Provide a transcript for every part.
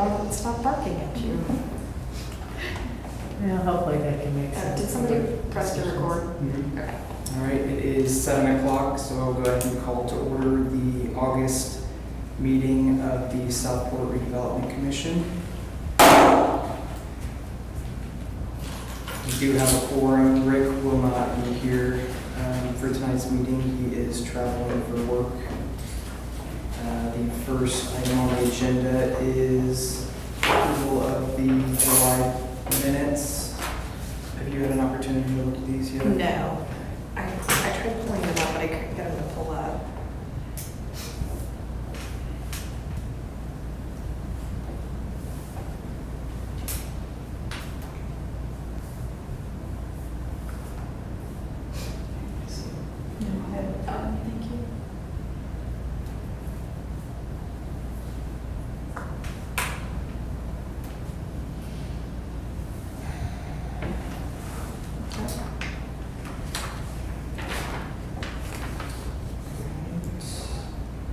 dog would stop barking at you. Yeah, hopefully that can make sense. Did somebody press to record? Mhm. Okay. All right, it is 7 o'clock, so I'll go ahead and call to order the August meeting of the Southport Redevelopment Commission. We do have a quorum. Rick will not be here for tonight's meeting. He is traveling for work. The first item on the agenda is approval of the July minutes. Have you had an opportunity to look at these yet? No. I tried pulling them up, but I couldn't get them to pull up. Thank you.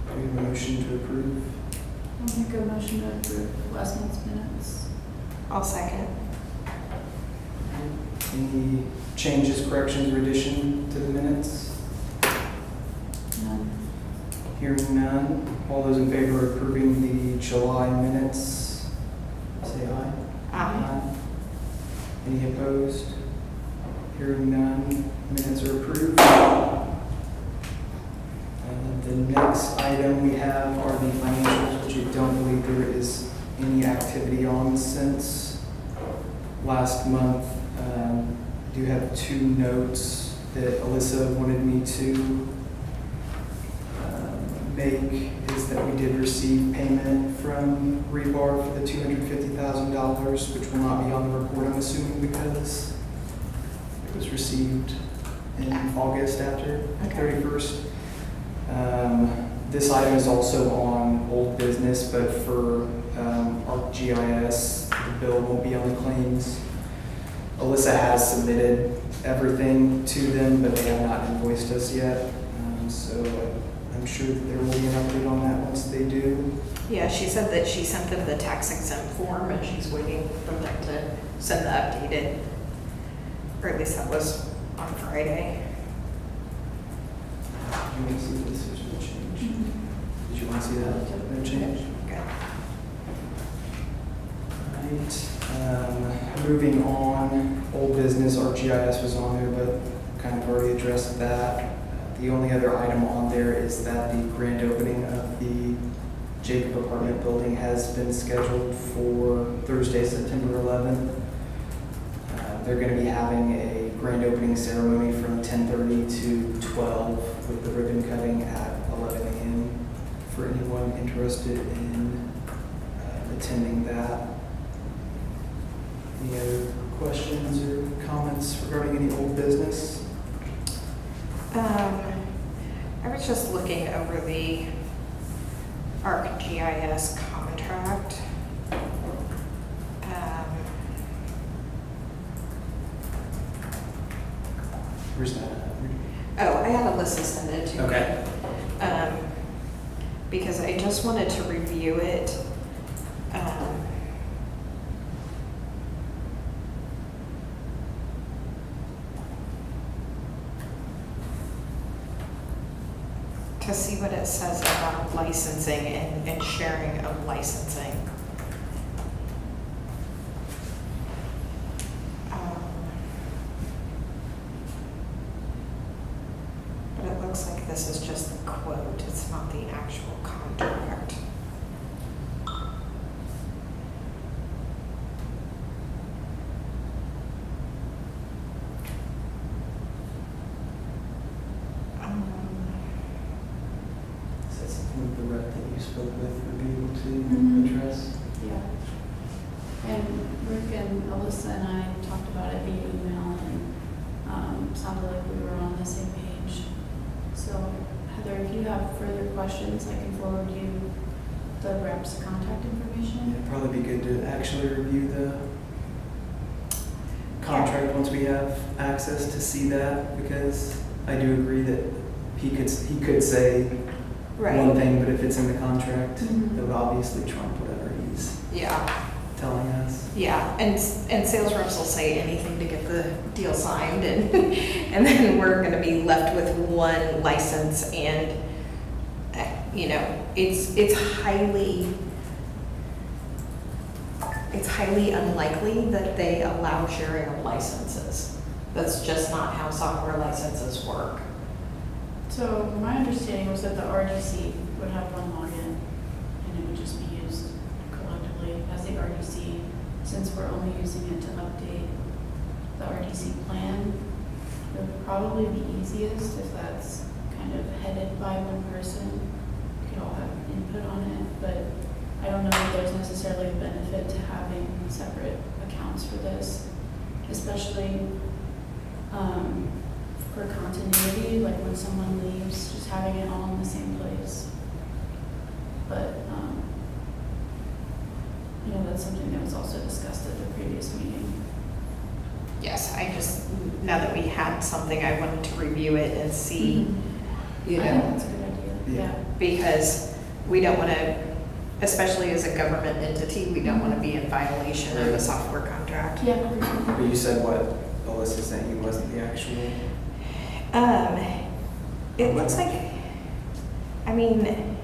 Do we have a motion to approve? I'll make a motion to approve last month's minutes. I'll second. Any changes, corrections, or addition to the minutes? None. Hearing none. All those in favor of approving the July minutes, say aye. Aye. Any opposed? Hearing none, minutes are approved. The next item we have are the financials, which I don't believe there is any activity on since last month. I do have two notes that Alyssa wanted me to make, is that we did receive payment from Rebar for the $250,000, which will not be on the report, I'm assuming, because it was received in August after the 31st. This item is also on old business, but for our GIS, the bill won't be on the claims. Alyssa has submitted everything to them, but they have not invoiced us yet. So I'm sure that there will be an update on that once they do. Yeah, she said that she sent them the tax exempt form and she's waiting for them to send the updated, or at least that was on Friday. Do you want to see this? There's no change. Did you want to see that? No change? Okay. Right. Moving on, old business, our GIS was on there, but kind of already addressed that. The only other item on there is that the grand opening of the Jacob Apartment Building has been scheduled for Thursday, September 11th. They're going to be having a grand opening ceremony from 10:30 to 12 with the ribbon cutting at 11 a.m. for anyone interested in attending that. Any other questions or comments regarding any old business? I was just looking over the ArcGIS contract. Where's that? Oh, I had Alyssa send it to me. Okay. Because I just wanted to review it. To see what it says about licensing and sharing of licensing. But it looks like this is just the quote, it's not the actual contract. Is that something the rep that you spoke with would be able to address? Yeah. And Rick and Alyssa and I talked about it via email and sounded like we were on the same page. So Heather, if you have further questions, I can forward you the rep's contact information. It'd probably be good to actually review the contract once we have access to see that, because I do agree that he could say Right. one thing, but if it's in the contract, Mhm. that would obviously trump whatever he's Yeah. Yeah, and sales reps will say anything to get the deal signed, and and then we're going to be left with one license, and you know, it's highly unlikely that they allow sharing of licenses. That's just not how software licenses work. So my understanding was that the RDC would have one login and it would just be used collectively as the RDC. Since we're only using it to update the RDC plan, it would probably be easiest if that's kind of headed by one person. We could all have input on it, but I don't know if there's necessarily a benefit to having separate accounts for this, especially for continuity, like when someone leaves, just having it all in the same place. But, you know, that's something that was also discussed at the previous meeting. Yes, I just, now that we had something, I wanted to review it and see, you I think know, that's a good idea, yeah. because we don't want to, especially as a government entity, we don't want to be in violation of a software contract. Yeah. But you said what Alyssa sent you wasn't the actual? It looks like, I mean,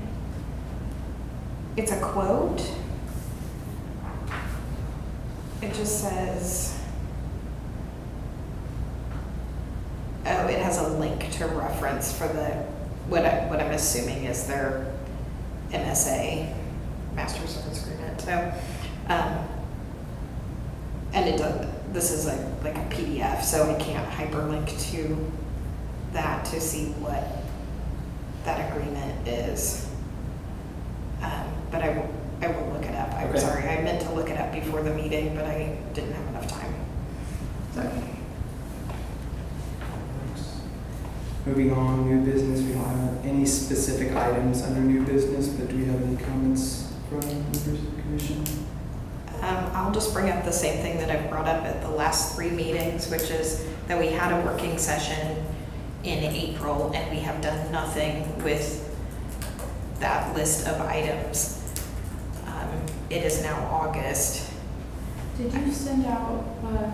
it's a quote. It just says, oh, it has a link to reference for the, what I'm assuming is their MSA, Master Service Agreement. So, and it does, this is like a PDF, so I can't hyperlink to that to see what that agreement is. But I will look it up. I'm Okay. sorry, I meant to look it up before the meeting, but I didn't have enough time. So. Moving on, new business, we don't have any specific items under new business, but do we have any comments from members of the commission? I'll just bring up the same thing that I've brought up at the last 3 meetings, which is that we had a working session in April and we have done nothing with that list of items. It is now August. Did you send out, I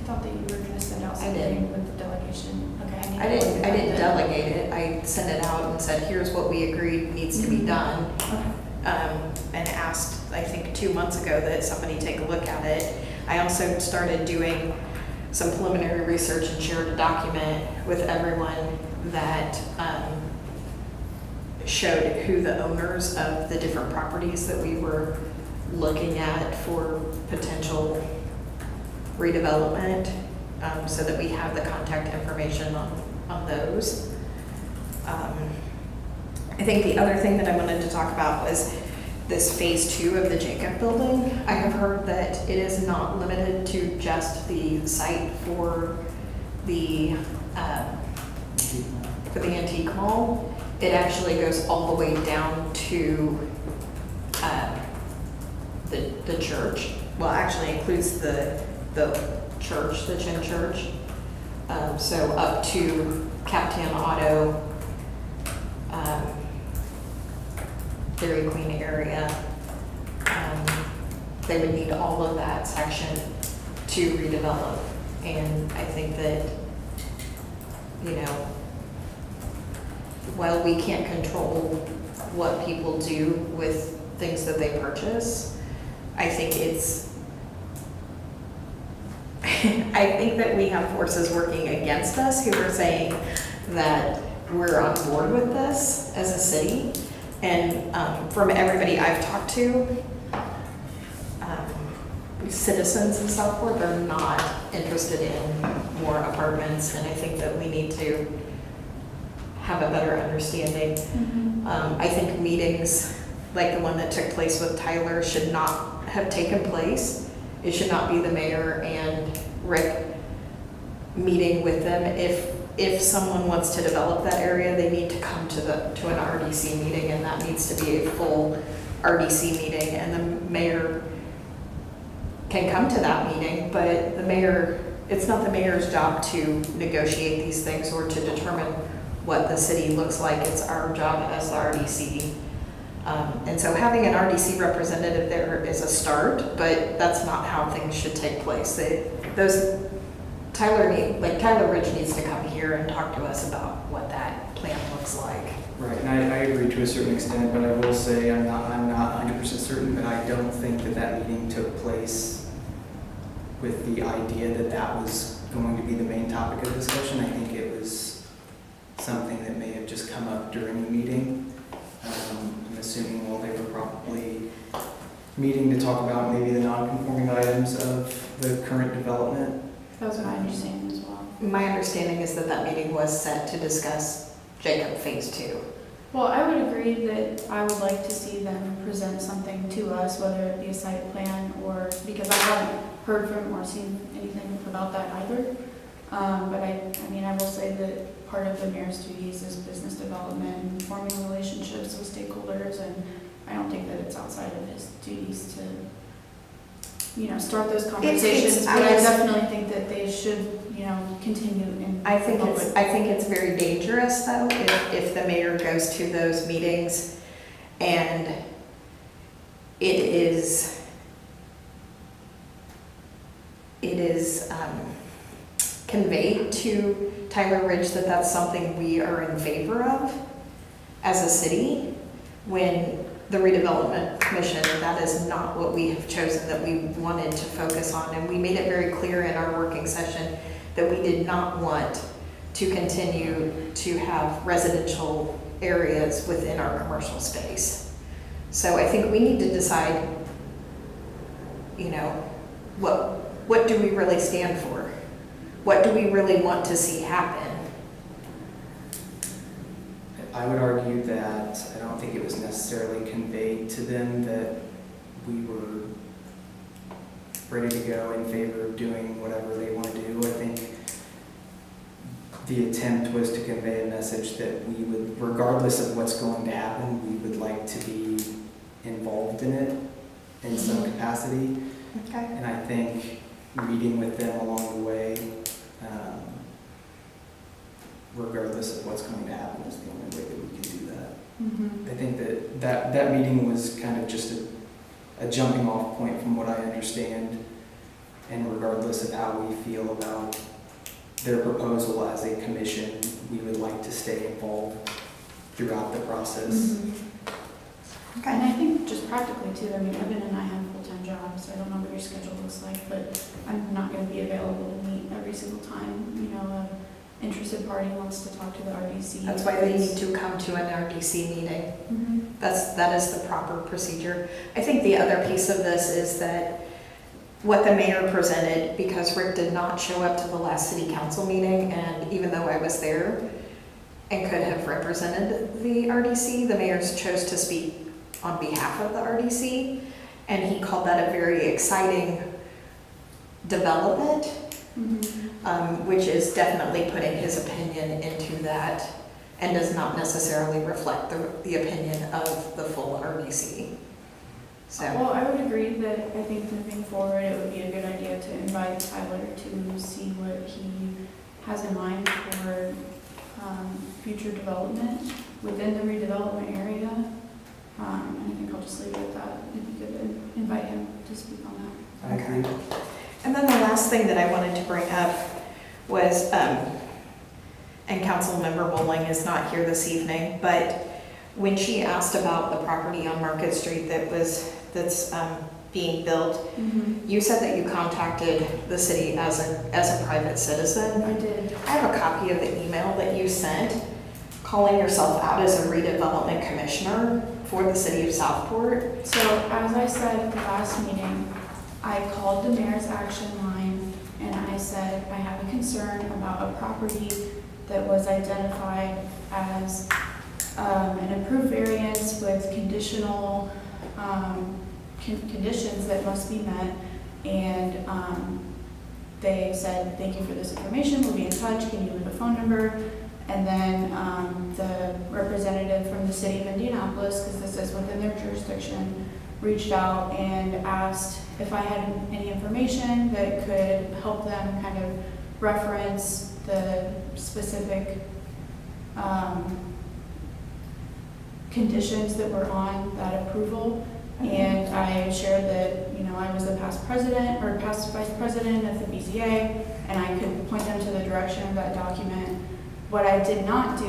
thought that you were going to send out I something did. with the delegation. Okay. I didn't delegate it. I sent it out and said, here's what we agreed needs to be done. Okay. And asked, I think 2 months ago, that somebody take a look at it. I also started doing some preliminary research and shared a document with everyone that showed who the owners of the different properties that we were looking at for potential redevelopment, so that we have the contact information on those. I think the other thing that I wanted to talk about was this phase 2 of the Jacob building. I have heard that it is not limited to just the site for the antique mall. It actually goes all the way down to the church. Well, actually includes the church, the Chin Church. So up to Captain Auto, Dairy Queen area. They would need all of that section to redevelop. And I think that, you know, while we can't control what people do with things that they purchase, I think I think that we have forces working against us who are saying that we're on board with this as a city. And from everybody I've talked to, citizens in Southport, they're not interested in more apartments, and I think that we need to have a better understanding. I think meetings like the one that took place with Tyler should not have taken place. It should not be the mayor and Rick meeting with them. If someone wants to develop that area, they need to come to an RDC meeting, and that needs to be a full RDC meeting, and the mayor can come to that meeting, but it's not the mayor's job to negotiate these things or to determine what the city looks like. It's our job as the RDC And so having an RDC representative there is a start, but that's not how things should take place. Tyler Ridge needs to come here and talk to us about what that plan looks like. Right, and I agree to a certain extent, but I will say I'm not 100% certain, but I don't think that meeting took place with the idea that was going to be the main topic of discussion. I think it was something that may have just come up during the meeting. I'm assuming, well, they were probably meeting to talk about maybe the non-conforming items of the current development. That was my understanding as well. My understanding is that meeting was set to discuss Jacob Phase 2. Well, I would agree that I would like to see them present something to us, whether it be a site plan or, because I haven't heard from or seen anything about that either. But I mean, I will say that part of the mayor's duties is business development and forming relationships with stakeholders, and I don't think that it's outside of his duties to, start those conversations. But I definitely think that they should, continue in I think public. it's very dangerous though if the mayor goes to those meetings and it is conveyed to Tyler Ridge that that's something we are in favor of as a city, when the redevelopment commission, that is not what we have chosen that we wanted to focus on. And we made it very clear in our working session that we did not want to continue to have residential areas within our commercial space. So I think we need to decide, what do we really stand for? What do we really want to see happen? I would argue that I don't think it was necessarily conveyed to them that we were ready to go in favor of doing whatever they want to do. I think the attempt was to convey a message that we would, regardless of what's going to happen, we would like to be involved in it in some capacity. Okay. And I think meeting with them along the way, regardless of what's going to happen, is the only way that we can do that. Mm-hmm. I think that meeting was kind of just a jumping off point from what I understand, and regardless of how we feel about their proposal as a commission, we would like to stay involved throughout the process. Mm-hmm. And I think just practically too, I mean, Evan and I have full-time jobs, so I don't know what your schedule looks like, but I'm not going to be available to meet every single time, an interested party wants to talk to the RDC. That's why they need to come to an RDC meeting. Mm-hmm. That is the proper procedure. I think the other piece of this is that what the mayor presented, because Rick did not show up to the last city council meeting, and even though I was there and could have represented the RDC, the mayor chose to speak on behalf of the RDC, and he called that a very exciting development, which is definitely putting his opinion into that and does not necessarily reflect the opinion of the full RDC. So. Well, I would agree that I think moving forward, it would be a good idea to invite Tyler to see what he has in mind for future development within the redevelopment area. And I think I'll just leave it at that. If you could invite him to speak on that. I agree. And then the last thing that I wanted to bring up was, and Councilmember Bowling is not here this evening, but when she asked about the property on Market Street that's being built, you said that you contacted the city as a private citizen. I did. I have a copy of the email that you sent calling yourself out as a redevelopment commissioner for the city of Southport. So as I said at the last meeting, I called the mayor's action line and I said I have a concern about a property that was identified as an approved variance with conditional conditions that must be met, and they said, thank you for this information, we'll be in touch, can you leave a phone number? And then the representative from the city of Indianapolis, because this is within their jurisdiction, reached out and asked if I had any information that could help them kind of reference the specific conditions that were on that approval. And I shared that, you know, I was the past president or past vice president of the BZA, and I could point them to the direction of that document. What I did not do,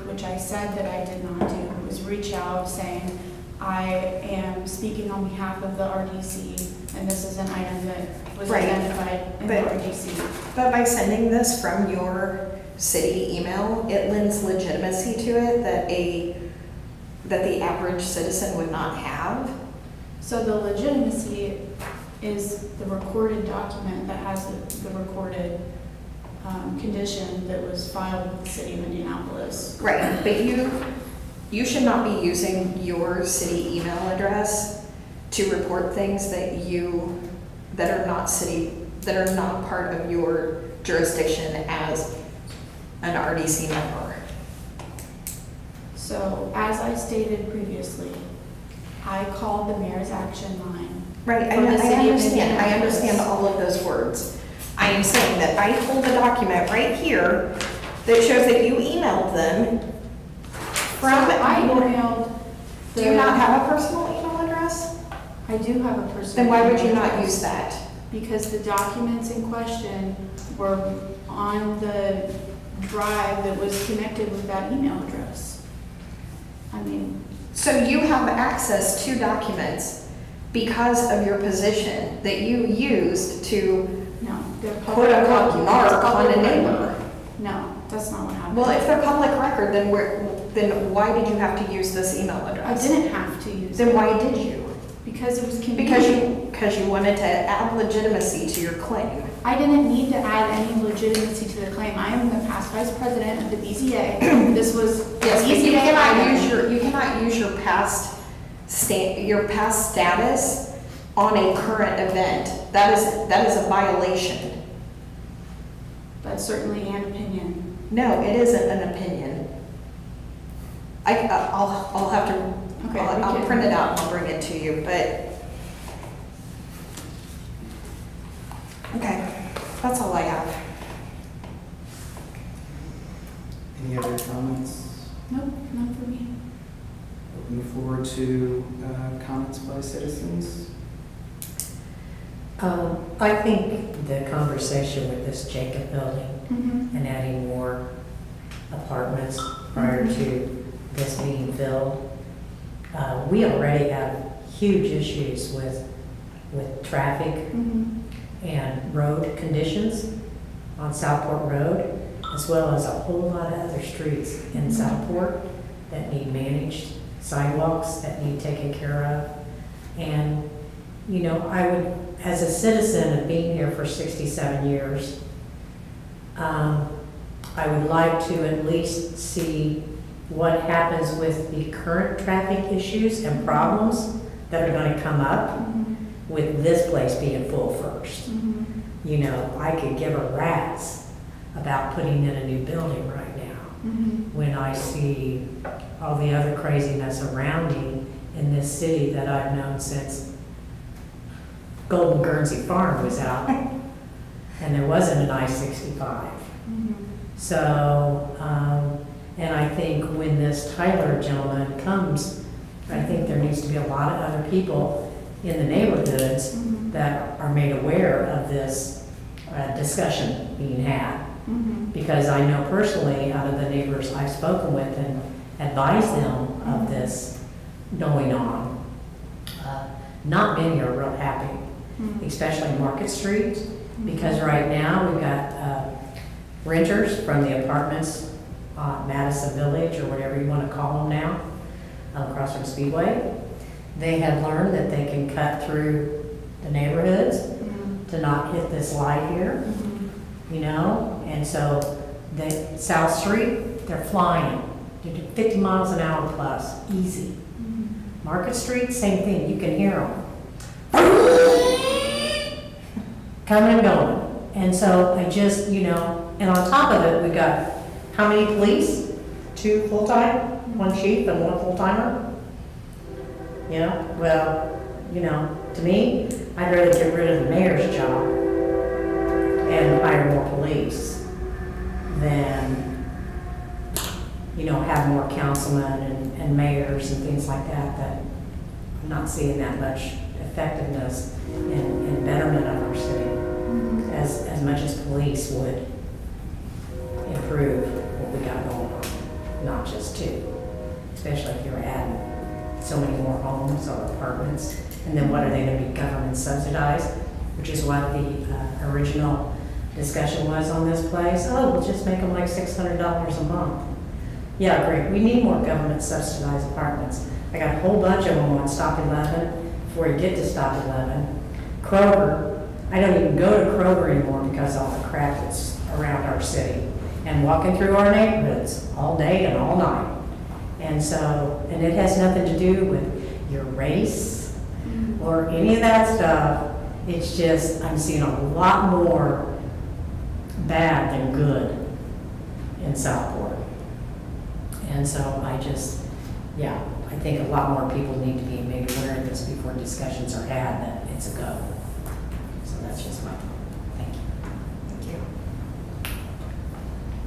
which I said that I did not do, was reach out saying, I am speaking on behalf of the RDC, and this is an item that was Right. identified in the But- RDC. But by sending this from your city email, it lends legitimacy to it that the average citizen would not have. So the legitimacy is the recorded document that has the recorded condition that was filed with the city of Indianapolis. Right, but you should not be using your city email address to report things that are not part of your jurisdiction as an RDC member. So as I stated previously, I called the mayor's action line. Right, From the city of I understand Indianapolis. all of those words. I am saying that I hold a document right here that shows that you emailed them from. So I emailed. Do you not have a personal email address? I do have a personal. Then why would you email not address. use that? Because the documents in question were on the drive that was connected with that email address. I mean, So you have access to documents because of your position that you used to no, they're quote public. unquote narc on a public neighbor. record. No, that's not what happened. Well, if they're public record, then why did you have to use this email I address? didn't have to use Then it why did you? because it was convenient. Because you wanted to add legitimacy to your claim. I didn't need to add any legitimacy to the claim. I am the past vice president of the BZA. This was Yes, but BZA you cannot item. use your past status on a current event. That is a violation. That's certainly an opinion. No, it isn't an opinion. I'll have to, Okay, I'll print it out and I'll bring it to you, but. Okay, that's all I have. Any other comments? Nope, not for me. Looking forward to comments by citizens. I think the conversation with this Jacob building Mm-hmm. and adding more apartments prior to this being filled, we already have huge issues with traffic Mm-hmm. and road conditions on Southport Road, as well as a whole lot of other streets in Southport that need managed, sidewalks that need taken care of. And, you know, I would, as a citizen of being here for 67 years, I would like to at least see what happens with the current traffic issues and problems that are going to come up with this place being full first. Mm-hmm. You know, I could give a rat's about putting in a new building right now Mm-hmm. when I see all the other craziness around me in this city that I've known since Golden Guernsey Farm was out and there wasn't an I-65. Mm-hmm. So, and I think when this Tyler gentleman comes, I think there needs to be a lot of other people in the neighborhoods Mm-hmm. that are made aware of this discussion being had. Mm-hmm. Because I know personally, out of the neighbors I've spoken with and advised them of this going on, not many are real happy, Mm-hmm. especially Market Street, because right now we've got renters from the apartments, Madison Village or whatever you want to call them now, across from Speedway. They have learned that they can cut through the neighborhoods Mm-hmm. to not hit this light here, you know? And so the South Street, they're flying. They do 50 miles an hour plus, easy. Mm-hmm. Market Street, same thing, you can hear them. Coming and going. And so I just, you know, and on top of it, we got how many police? 2 full-time, 1 chief and 1 full-timer? You know, well, you know, to me, I'd rather get rid of the mayor's job and hire more police than have more councilmen and mayors and things like that, that I'm not seeing that much effectiveness in betterment of our city as much as police would improve what we got going on, not just two, especially if you're adding so many more homes or apartments. And then what are they going to be government subsidized, which is what the original discussion was on this place. Oh, we'll just make them like $600 a month. Yeah, great. We need more government subsidized apartments. I got a whole bunch of them on Stop 11 before you get to Stop 11. Kroger, I don't even go to Kroger anymore because of all the crap that's around our city and walking through our neighborhoods all day and all night. And so, and it has nothing to do with your race or any of that stuff. It's just, I'm seeing a lot more bad than good in Southport. And so I think a lot more people need to be made aware of this before discussions are had that it's a go. So that's just my thought. Thank you. Thank you.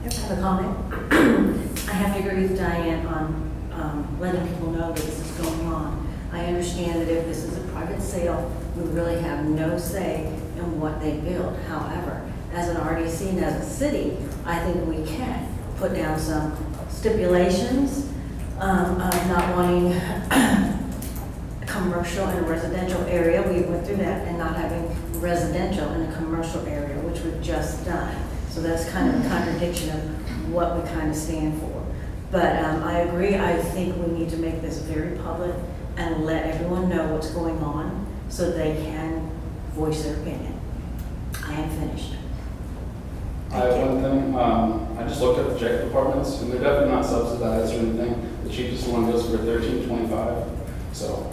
I have a comment. I have to agree with Diane on letting people know that this is going on. I understand that if this is a private sale, we really have no say in what they build. However, as an RDC and as a city, I think we can put down some stipulations of not wanting commercial in a residential area. We went through that, and not having residential in a commercial area, which we've just done. So that's kind of a contradiction of what we kind of stand for. But I agree, I think we need to make this very public and let everyone know what's going on so they can voice their opinion. I am finished. I have one thing, I just looked at the Jacob apartments, and they're definitely not subsidized or anything. The cheapest one goes for $13.25, so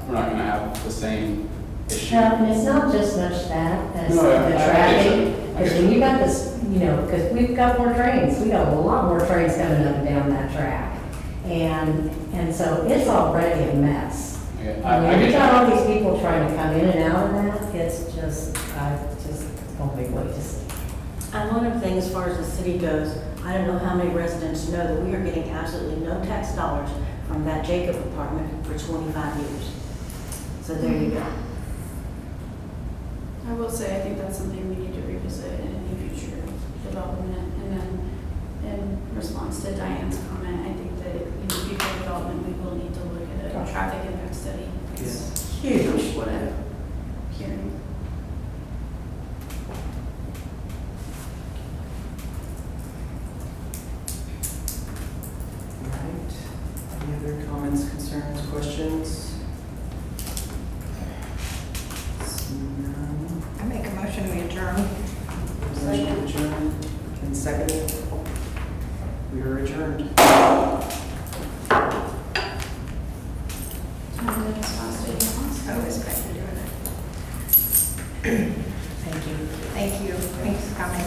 we're not gonna have the same issue. And it's not just much that, as No, the I get traffic, you. because when you got this, because we've got more trains, we got a lot more trains coming up and down that track. And so it's already a mess. Yeah, When I you get got you. all these people trying to come in and out of that, it's just gonna be way to see. And one other thing, as far as the city goes, I don't know how many residents know that we are getting absolutely no tax dollars from that Jacob apartment for 25 years. So there you go. I will say, I think that's something we need to revisit in any future development. And then in response to Diane's comment, I think that in future development, we will need to look at a traffic impact study. It's Huge. what I'm hearing. All right. Any other comments, concerns, questions? Seeing none. I make a motion, we adjourn. Motion to adjourn. And seconded. We are adjourned. Always great to do it. Thank you. Thank you. Thanks for coming.